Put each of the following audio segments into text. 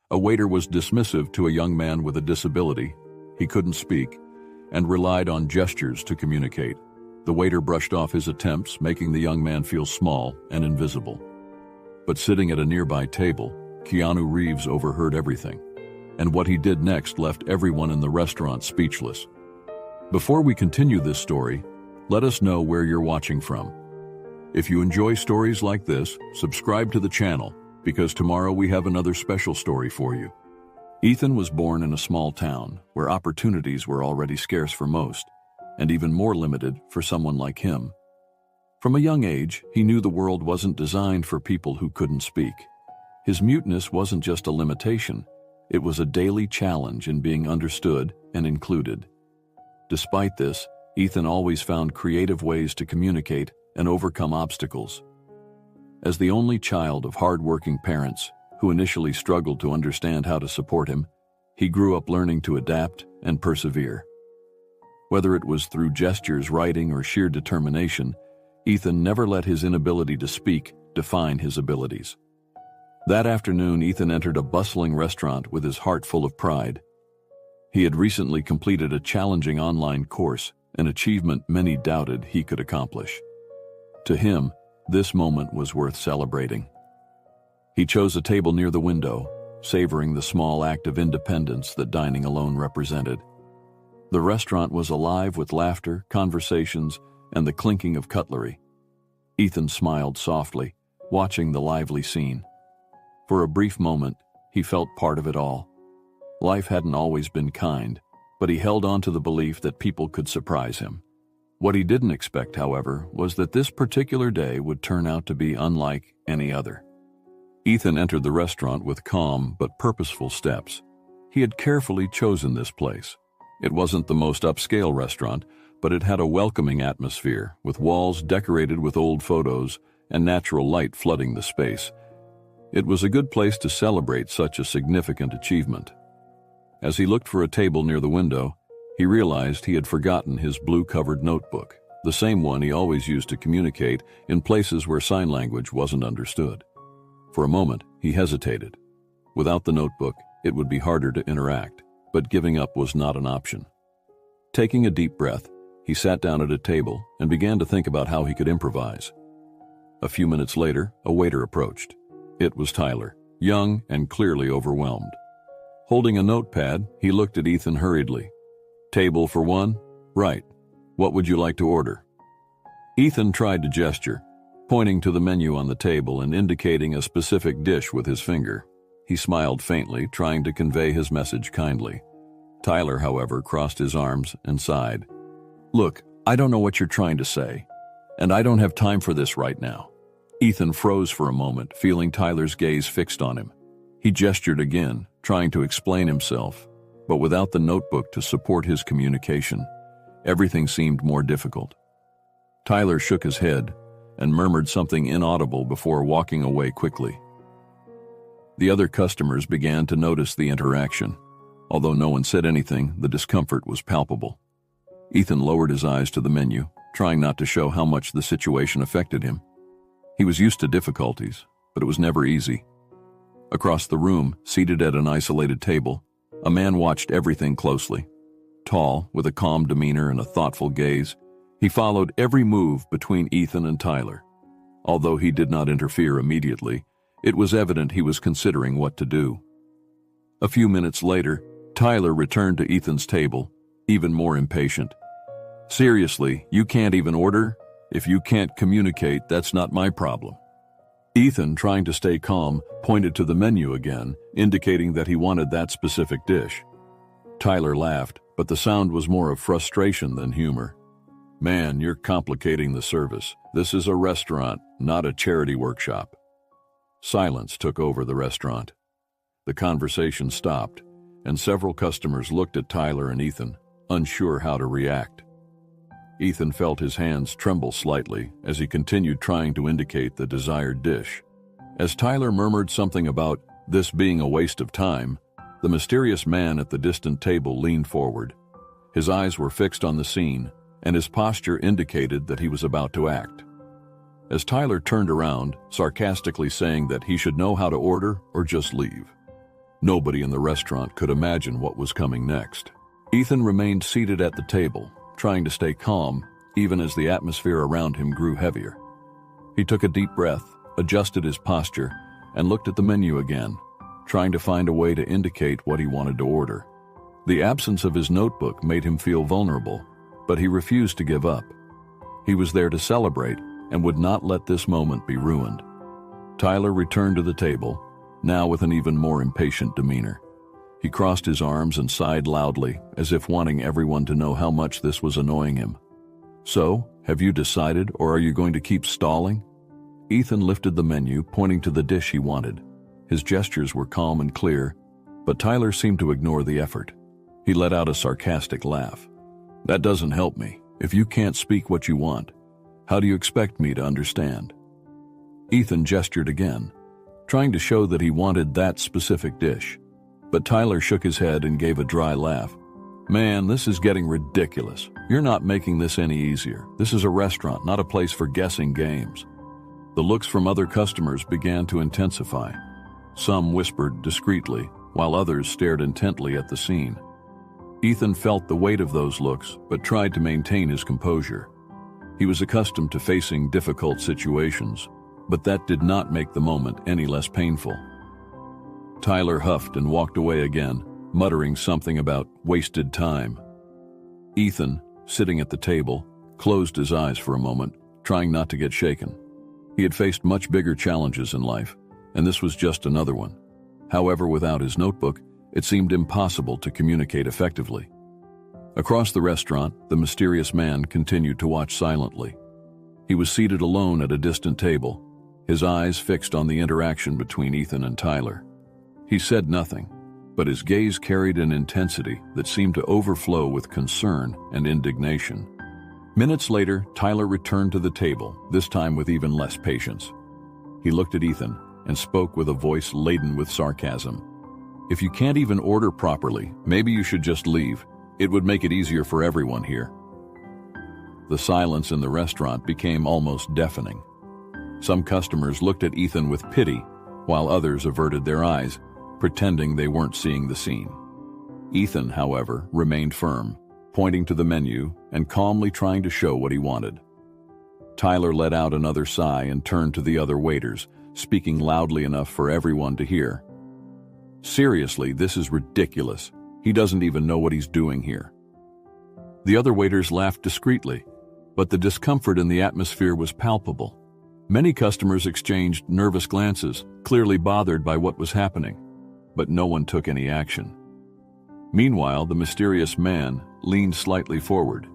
A waiter was dismissive to a young man with a disability. He couldn't speak and relied on gestures to communicate. The waiter brushed off his attempts, making the young man feel small and invisible. But sitting at a nearby table, Keanu Reeves overheard everything, and what he did next left everyone in the restaurant speechless. Before we continue this story, let us know where you're watching from. If you enjoy stories like this, subscribe to the channel, because tomorrow we have another special story for you. Ethan was born in a small town where opportunities were already scarce for most, and even more limited for someone like him. From a young age, he knew the world wasn't designed for people who couldn't speak. His muteness wasn't just a limitation, it was a daily challenge in being understood and included. Despite this, Ethan always found creative ways to communicate and overcome obstacles. As the only child of hard-working parents who initially struggled to understand how to support him, he grew up learning to adapt and persevere. Whether it was through gestures, writing, or sheer determination, Ethan never let his inability to speak define his abilities. That afternoon, Ethan entered a bustling restaurant with his heart full of pride. He had recently completed a challenging online course, an achievement many doubted he could accomplish. To him, this moment was worth celebrating. He chose a table near the window, savoring the small act of independence that dining alone represented. The restaurant was alive with laughter, conversations, and the clinking of cutlery. Ethan smiled softly, watching the lively scene. For a brief moment, he felt part of it all. Life hadn't always been kind, but he held on to the belief that people could surprise him. What he didn't expect, however, was that this particular day would turn out to be unlike any other. Ethan entered the restaurant with calm but purposeful steps. He had carefully chosen this place. It wasn't the most upscale restaurant, but it had a welcoming atmosphere, with walls decorated with old photos and natural light flooding the space. It was a good place to celebrate such a significant achievement. As he looked for a table near the window, he realized he had forgotten his blue-covered notebook, the same one he always used to communicate in places where sign language wasn't understood. For a moment, he hesitated. Without the notebook, it would be harder to interact, but giving up was not an option. Taking a deep breath, he sat down at a table and began to think about how he could improvise. A few minutes later, a waiter approached. It was Tyler, young and clearly overwhelmed. Holding a notepad, he looked at Ethan hurriedly. "Table for one? Right. What would you like to order?" Ethan tried to gesture, pointing to the menu on the table and indicating a specific dish with his finger. He smiled faintly, trying to convey his message kindly. Tyler, however, crossed his arms and sighed. "Look, I don't know what you're trying to say, and I don't have time for this right now." Ethan froze for a moment, feeling Tyler's gaze fixed on him. He gestured again, trying to explain himself, but without the notebook to support his communication, everything seemed more difficult. Tyler shook his head and murmured something inaudible before walking away quickly. The other customers began to notice the interaction. Although no one said anything, the discomfort was palpable. Ethan lowered his eyes to the menu, trying not to show how much the situation affected him. He was used to difficulties, but it was never easy. Across the room, seated at an isolated table, a man watched everything closely. Tall, with a calm demeanor and a thoughtful gaze, he followed every move between Ethan and Tyler. Although he did not interfere immediately, it was evident he was considering what to do. A few minutes later, Tyler returned to Ethan's table, even more impatient. "Seriously, you can't even order? If you can't communicate, that's not my problem." Ethan, trying to stay calm, pointed to the menu again, indicating that he wanted that specific dish. Tyler laughed, but the sound was more of frustration than humor. "Man, you're complicating the service. This is a restaurant, not a charity workshop." Silence took over the restaurant. The conversation stopped, and several customers looked at Tyler and Ethan, unsure how to react. Ethan felt his hands tremble slightly as he continued trying to indicate the desired dish. As Tyler murmured something about this being a waste of time, the mysterious man at the distant table leaned forward. His eyes were fixed on the scene, and his posture indicated that he was about to act. As Tyler turned around, sarcastically saying that he should know how to order or just leave. Nobody in the restaurant could imagine what was coming next. Ethan remained seated at the table, trying to stay calm, even as the atmosphere around him grew heavier. He took a deep breath, adjusted his posture, and looked at the menu again, trying to find a way to indicate what he wanted to order. The absence of his notebook made him feel vulnerable, but he refused to give up. He was there to celebrate and would not let this moment be ruined. Tyler returned to the table, now with an even more impatient demeanor. He crossed his arms and sighed loudly, as if wanting everyone to know how much this was annoying him. "So, have you decided, or are you going to keep stalling?" Ethan lifted the menu, pointing to the dish he wanted. His gestures were calm and clear, but Tyler seemed to ignore the effort. He let out a sarcastic laugh. "That doesn't help me. If you can't speak what you want, how do you expect me to understand?" Ethan gestured again, trying to show that he wanted that specific dish. But Tyler shook his head and gave a dry laugh. "Man, this is getting ridiculous. You're not making this any easier. This is a restaurant, not a place for guessing games." The looks from other customers began to intensify. Some whispered discreetly, while others stared intently at the scene. Ethan felt the weight of those looks, but tried to maintain his composure. He was accustomed to facing difficult situations, but that did not make the moment any less painful. Tyler huffed and walked away again, muttering something about wasted time. Ethan, sitting at the table, closed his eyes for a moment, trying not to get shaken. He had faced much bigger challenges in life, and this was just another one. However, without his notebook, it seemed impossible to communicate effectively. Across the restaurant, the mysterious man continued to watch silently. He was seated alone at a distant table, his eyes fixed on the interaction between Ethan and Tyler. He said nothing, but his gaze carried an intensity that seemed to overflow with concern and indignation. Minutes later, Tyler returned to the table, this time with even less patience. He looked at Ethan and spoke with a voice laden with sarcasm. "If you can't even order properly, maybe you should just leave. It would make it easier for everyone here." The silence in the restaurant became almost deafening. Some customers looked at Ethan with pity, while others averted their eyes, pretending they weren't seeing the scene. Ethan, however, remained firm, pointing to the menu and calmly trying to show what he wanted. Tyler let out another sigh and turned to the other waiters, speaking loudly enough for everyone to hear. "Seriously, this is ridiculous. He doesn't even know what he's doing here." The other waiters laughed discreetly, but the discomfort in the atmosphere was palpable. Many customers exchanged nervous glances, clearly bothered by what was happening, but no one took any action. Meanwhile, the mysterious man leaned slightly forward.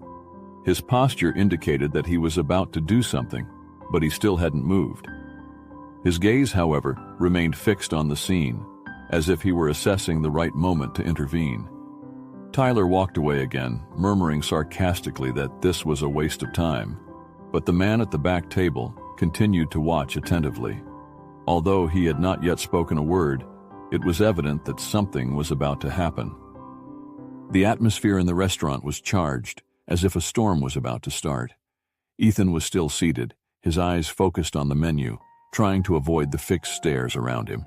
His posture indicated that he was about to do something, but he still hadn't moved. His gaze, however, remained fixed on the scene, as if he were assessing the right moment to intervene. Tyler walked away again, murmuring sarcastically that this was a waste of time, but the man at the back table continued to watch attentively. Although he had not yet spoken a word, it was evident that something was about to happen. The atmosphere in the restaurant was charged, as if a storm was about to start. Ethan was still seated, his eyes focused on the menu, trying to avoid the fixed stares around him.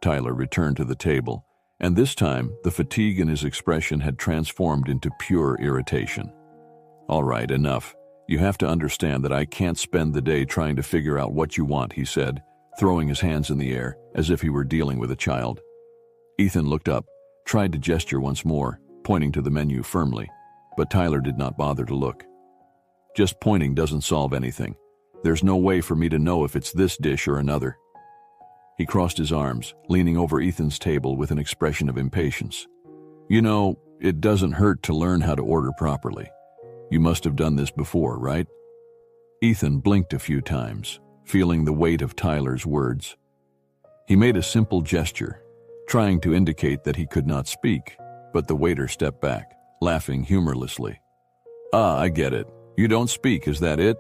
Tyler returned to the table, and this time the fatigue in his expression had transformed into pure irritation. "All right, enough. You have to understand that I can't spend the day trying to figure out what you want," he said, throwing his hands in the air as if he were dealing with a child. Ethan looked up, tried to gesture once more, pointing to the menu firmly, but Tyler did not bother to look. "Just pointing doesn't solve anything. There's no way for me to know if it's this dish or another." He crossed his arms, leaning over Ethan's table with an expression of impatience. "You know, it doesn't hurt to learn how to order properly. You must have done this before, right?" Ethan blinked a few times, feeling the weight of Tyler's words. He made a simple gesture, trying to indicate that he could not speak, but the waiter stepped back, laughing humorlessly. "Ah, I get it. You don't speak, is that it?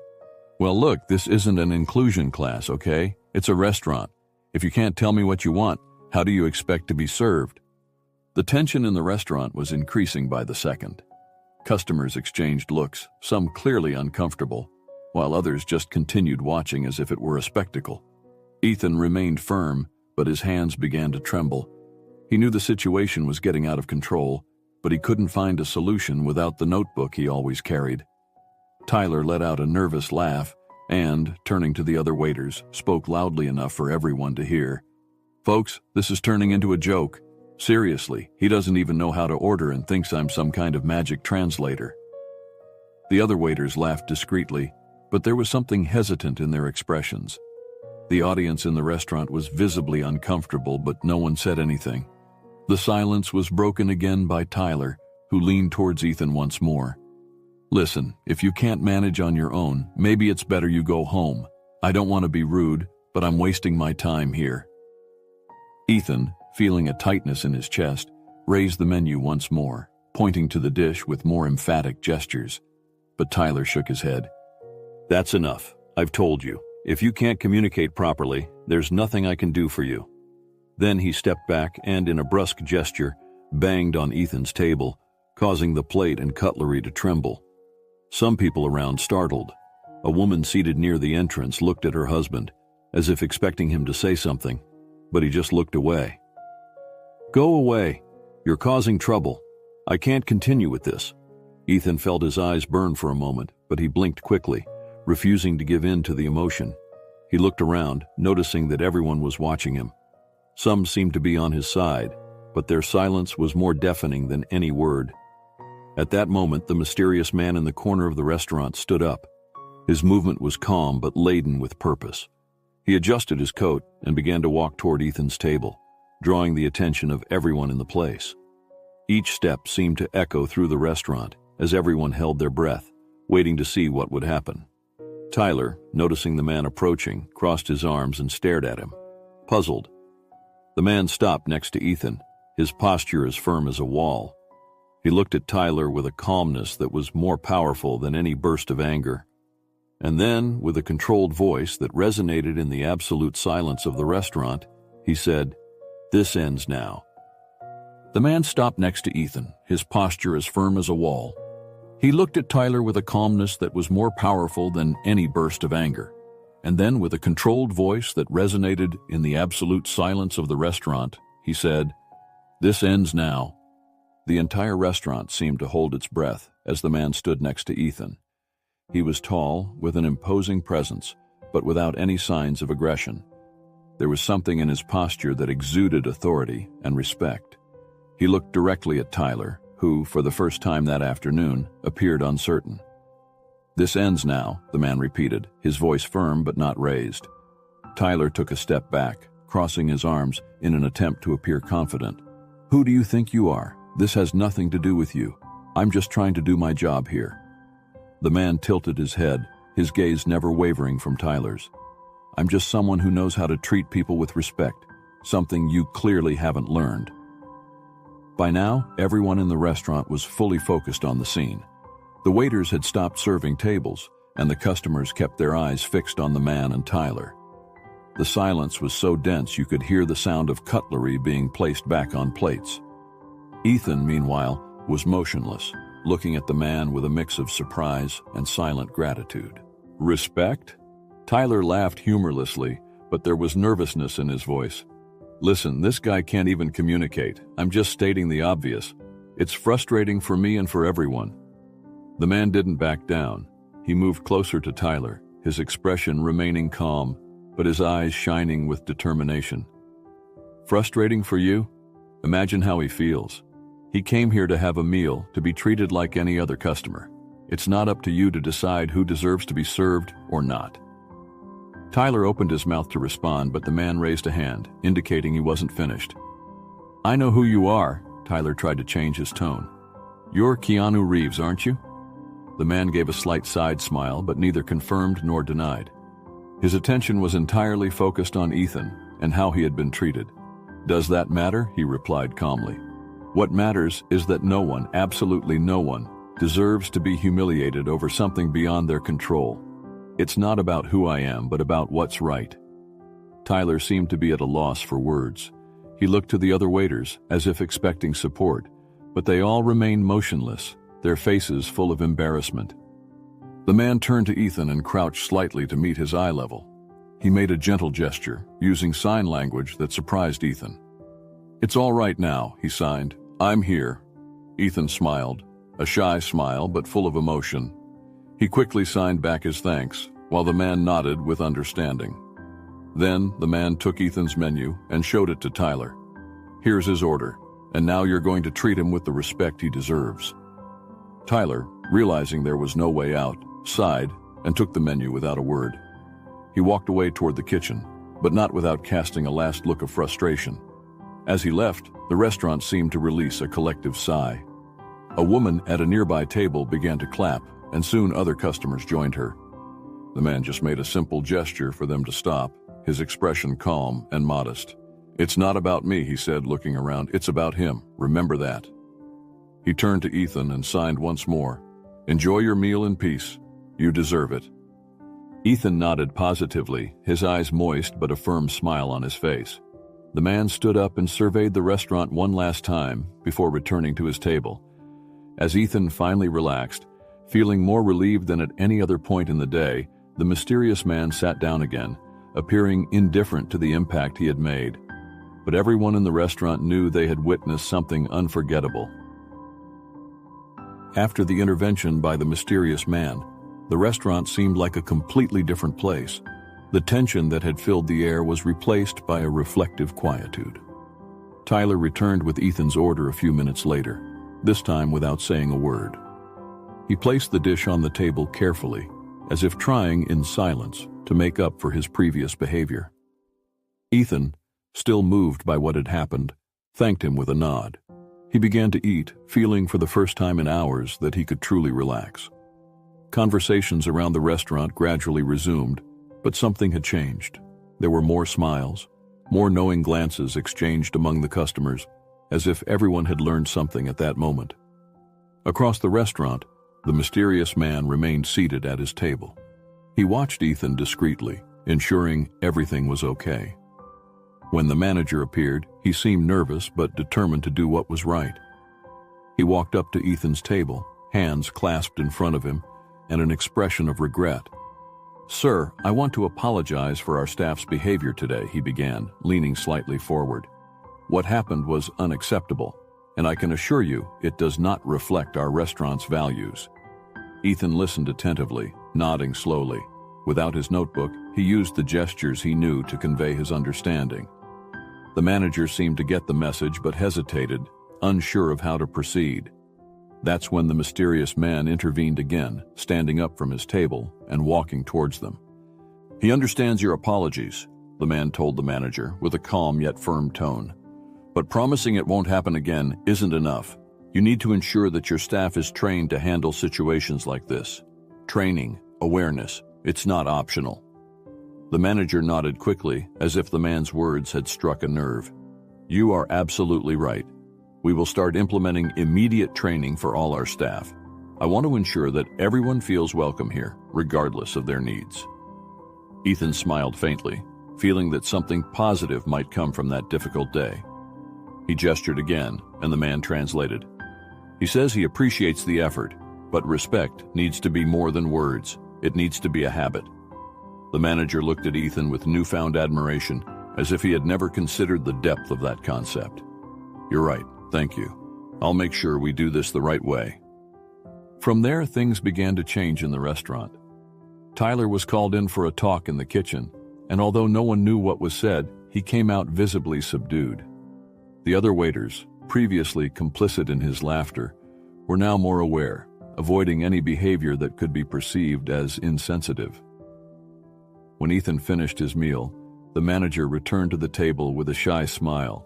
Well, look, this isn't an inclusion class, okay? It's a restaurant. If you can't tell me what you want, how do you expect to be served?" The tension in the restaurant was increasing by the second. Customers exchanged looks, some clearly uncomfortable, while others just continued watching as if it were a spectacle. Ethan remained firm, but his hands began to tremble. He knew the situation was getting out of control, but he couldn't find a solution without the notebook he always carried. Tyler let out a nervous laugh and, turning to the other waiters, spoke loudly enough for everyone to hear. "Folks, this is turning into a joke. Seriously, he doesn't even know how to order and thinks I'm some kind of magic translator." The other waiters laughed discreetly, but there was something hesitant in their expressions. The audience in the restaurant was visibly uncomfortable, but no one said anything. The silence was broken again by Tyler, who leaned towards Ethan once more. "Listen, if you can't manage on your own, maybe it's better you go home. I don't want to be rude, but I'm wasting my time here." Ethan, feeling a tightness in his chest, raised the menu once more, pointing to the dish with more emphatic gestures. But Tyler shook his head. "That's enough. I've told you. If you can't communicate properly, there's nothing I can do for you." Then he stepped back and, in a brusque gesture, banged on Ethan's table, causing the plate and cutlery to tremble. Some people around startled. A woman seated near the entrance looked at her husband, as if expecting him to say something, but he just looked away. "Go away. You're causing trouble. I can't continue with this." Ethan felt his eyes burn for a moment, but he blinked quickly, refusing to give in to the emotion. He looked around, noticing that everyone was watching him. Some seemed to be on his side, but their silence was more deafening than any word. At that moment, the mysterious man in the corner of the restaurant stood up. His movement was calm but laden with purpose. He adjusted his coat and began to walk toward Ethan's table, drawing the attention of everyone in the place. Each step seemed to echo through the restaurant as everyone held their breath, waiting to see what would happen. Tyler, noticing the man approaching, crossed his arms and stared at him, puzzled. The man stopped next to Ethan, his posture as firm as a wall. He looked at Tyler with a calmness that was more powerful than any burst of anger. And then, with a controlled voice that resonated in the absolute silence of the restaurant, he said, "This ends now." The man stopped next to Ethan, his posture as firm as a wall. He looked at Tyler with a calmness that was more powerful than any burst of anger. And then, with a controlled voice that resonated in the absolute silence of the restaurant, he said, "This ends now." The entire restaurant seemed to hold its breath as the man stood next to Ethan. He was tall, with an imposing presence, but without any signs of aggression. There was something in his posture that exuded authority and respect. He looked directly at Tyler, who, for the first time that afternoon, appeared uncertain. "This ends now," the man repeated, his voice firm but not raised. Tyler took a step back, crossing his arms in an attempt to appear confident. "Who do you think you are? This has nothing to do with you. I'm just trying to do my job here." The man tilted his head, his gaze never wavering from Tyler's. "I'm just someone who knows how to treat people with respect, something you clearly haven't learned." By now, everyone in the restaurant was fully focused on the scene. The waiters had stopped serving tables, and the customers kept their eyes fixed on the man and Tyler. The silence was so dense you could hear the sound of cutlery being placed back on plates. Ethan, meanwhile, was motionless, looking at the man with a mix of surprise and silent gratitude. "Respect?" Tyler laughed humorlessly, but there was nervousness in his voice. "Listen, this guy can't even communicate. I'm just stating the obvious. It's frustrating for me and for everyone." The man didn't back down. He moved closer to Tyler, his expression remaining calm, but his eyes shining with determination. "Frustrating for you? Imagine how he feels. He came here to have a meal, to be treated like any other customer. It's not up to you to decide who deserves to be served or not." Tyler opened his mouth to respond, but the man raised a hand, indicating he wasn't finished. "I know who you are," Tyler tried to change his tone. "You're Keanu Reeves, aren't you?" The man gave a slight side smile, but neither confirmed nor denied. His attention was entirely focused on Ethan and how he had been treated. "Does that matter?" he replied calmly. "What matters is that no one, absolutely no one, deserves to be humiliated over something beyond their control. It's not about who I am, but about what's right." Tyler seemed to be at a loss for words. He looked to the other waiters, as if expecting support, but they all remained motionless, their faces full of embarrassment. The man turned to Ethan and crouched slightly to meet his eye level. He made a gentle gesture, using sign language that surprised Ethan. "It's all right now," he signed. "I'm here." Ethan smiled, a shy smile but full of emotion. He quickly signed back his thanks, while the man nodded with understanding. Then the man took Ethan's menu and showed it to Tyler. "Here's his order, and now you're going to treat him with the respect he deserves." Tyler, realizing there was no way out, sighed and took the menu without a word. He walked away toward the kitchen, but not without casting a last look of frustration. As he left, the restaurant seemed to release a collective sigh. A woman at a nearby table began to clap, and soon other customers joined her. The man just made a simple gesture for them to stop, his expression calm and modest. "It's not about me," he said, looking around. "It's about him. Remember that." He turned to Ethan and signed once more. "Enjoy your meal in peace. You deserve it." Ethan nodded positively, his eyes moist but a firm smile on his face. The man stood up and surveyed the restaurant one last time before returning to his table. As Ethan finally relaxed, feeling more relieved than at any other point in the day, the mysterious man sat down again, appearing indifferent to the impact he had made. But everyone in the restaurant knew they had witnessed something unforgettable. After the intervention by the mysterious man, the restaurant seemed like a completely different place. The tension that had filled the air was replaced by a reflective quietude. Tyler returned with Ethan's order a few minutes later, this time without saying a word. He placed the dish on the table carefully, as if trying in silence to make up for his previous behavior. Ethan, still moved by what had happened, thanked him with a nod. He began to eat, feeling for the first time in hours that he could truly relax. Conversations around the restaurant gradually resumed, but something had changed. There were more smiles, more knowing glances exchanged among the customers, as if everyone had learned something at that moment. Across the restaurant, the mysterious man remained seated at his table. He watched Ethan discreetly, ensuring everything was okay. When the manager appeared, he seemed nervous but determined to do what was right. He walked up to Ethan's table, hands clasped in front of him, and an expression of regret. "Sir, I want to apologize for our staff's behavior today," he began, leaning slightly forward. "What happened was unacceptable, and I can assure you it does not reflect our restaurant's values." Ethan listened attentively, nodding slowly. Without his notebook, he used the gestures he knew to convey his understanding. The manager seemed to get the message but hesitated, unsure of how to proceed. That's when the mysterious man intervened again, standing up from his table and walking towards them. "He understands your apologies," the man told the manager with a calm yet firm tone. "But promising it won't happen again isn't enough. You need to ensure that your staff is trained to handle situations like this. Training, awareness, it's not optional." The manager nodded quickly, as if the man's words had struck a nerve. "You are absolutely right. We will start implementing immediate training for all our staff. I want to ensure that everyone feels welcome here, regardless of their needs." Ethan smiled faintly, feeling that something positive might come from that difficult day. He gestured again, and the man translated. "He says he appreciates the effort, but respect needs to be more than words. It needs to be a habit." The manager looked at Ethan with newfound admiration, as if he had never considered the depth of that concept. "You're right, thank you. I'll make sure we do this the right way." From there, things began to change in the restaurant. Tyler was called in for a talk in the kitchen, and although no one knew what was said, he came out visibly subdued. The other waiters, previously complicit in his laughter, were now more aware, avoiding any behavior that could be perceived as insensitive. When Ethan finished his meal, the manager returned to the table with a shy smile.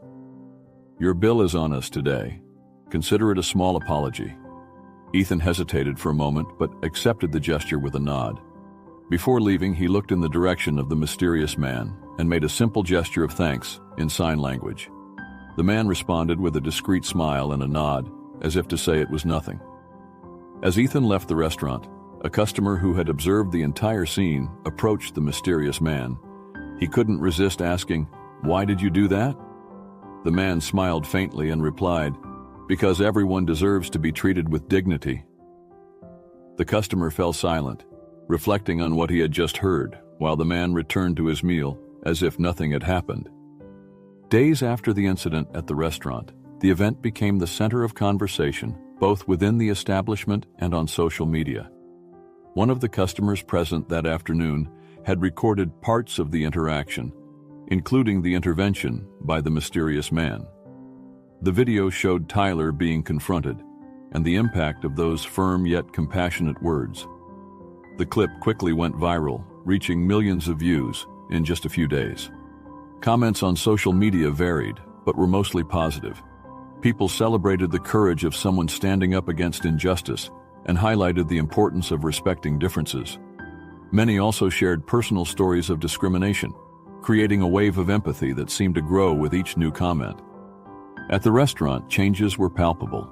"Your bill is on us today. Consider it a small apology." Ethan hesitated for a moment, but accepted the gesture with a nod. Before leaving, he looked in the direction of the mysterious man and made a simple gesture of thanks in sign language. The man responded with a discreet smile and a nod, as if to say it was nothing. As Ethan left the restaurant, a customer who had observed the entire scene approached the mysterious man. He couldn't resist asking, "Why did you do that?" The man smiled faintly and replied, "Because everyone deserves to be treated with dignity." The customer fell silent, reflecting on what he had just heard, while the man returned to his meal as if nothing had happened. Days after the incident at the restaurant, the event became the center of conversation, both within the establishment and on social media. One of the customers present that afternoon had recorded parts of the interaction, including the intervention by the mysterious man. The video showed Tyler being confronted and the impact of those firm yet compassionate words. The clip quickly went viral, reaching millions of views in just a few days. Comments on social media varied, but were mostly positive. People celebrated the courage of someone standing up against injustice and highlighted the importance of respecting differences. Many also shared personal stories of discrimination, creating a wave of empathy that seemed to grow with each new comment. At the restaurant, changes were palpable.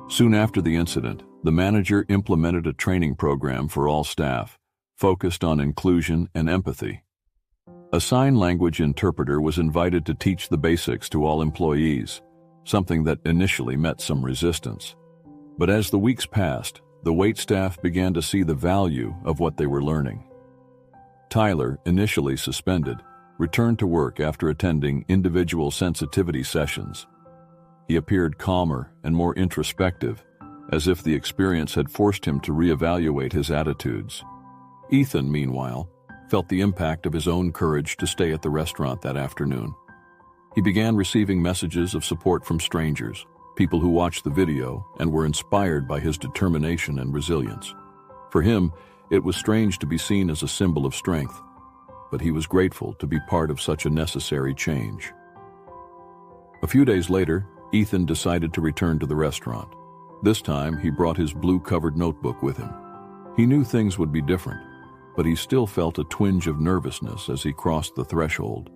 Soon after the incident, the manager implemented a training program for all staff, focused on inclusion and empathy. A sign language interpreter was invited to teach the basics to all employees, something that initially met some resistance. But as the weeks passed, the waitstaff began to see the value of what they were learning. Tyler, initially suspended, returned to work after attending individual sensitivity sessions. He appeared calmer and more introspective, as if the experience had forced him to reevaluate his attitudes. Ethan, meanwhile, felt the impact of his own courage to stay at the restaurant that afternoon. He began receiving messages of support from strangers, people who watched the video and were inspired by his determination and resilience. For him, it was strange to be seen as a symbol of strength, but he was grateful to be part of such a necessary change. A few days later, Ethan decided to return to the restaurant. This time, he brought his blue-covered notebook with him. He knew things would be different, but he still felt a twinge of nervousness as he crossed the threshold.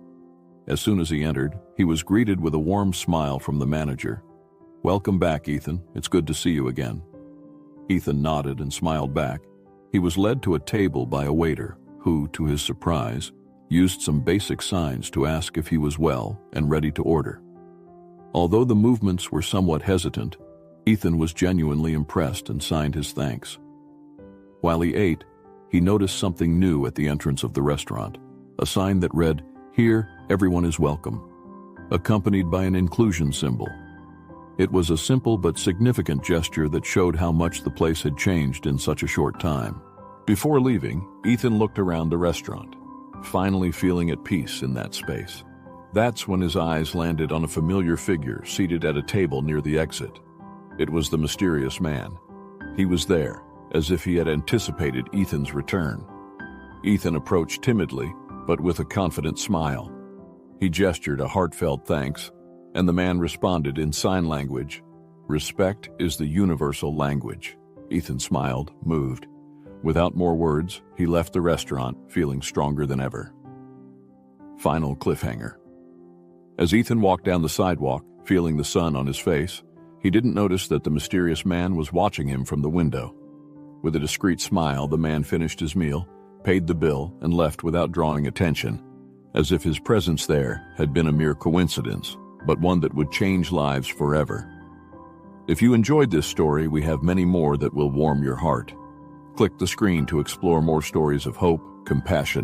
As soon as he entered, he was greeted with a warm smile from the manager. "Welcome back, Ethan. It's good to see you again." Ethan nodded and smiled back. He was led to a table by a waiter who, to his surprise, used some basic signs to ask if he was well and ready to order. Although the movements were somewhat hesitant, Ethan was genuinely impressed and signed his thanks. While he ate, he noticed something new at the entrance of the restaurant, a sign that read, "Here, everyone is welcome," accompanied by an inclusion symbol. It was a simple but significant gesture that showed how much the place had changed in such a short time. Before leaving, Ethan looked around the restaurant, finally feeling at peace in that space. That's when his eyes landed on a familiar figure seated at a table near the exit. It was the mysterious man. He was there, as if he had anticipated Ethan's return. Ethan approached timidly, but with a confident smile. He gestured a heartfelt thanks, and the man responded in sign language. "Respect is the universal language." Ethan smiled, moved. Without more words, he left the restaurant, feeling stronger than ever. Final cliffhanger. As Ethan walked down the sidewalk, feeling the sun on his face, he didn't notice that the mysterious man was watching him from the window. With a discreet smile, the man finished his meal, paid the bill, and left without drawing attention, as if his presence there had been a mere coincidence, but one that would change lives forever. If you enjoyed this story, we have many more that will warm your heart. Click the screen to explore more stories of hope, compassion,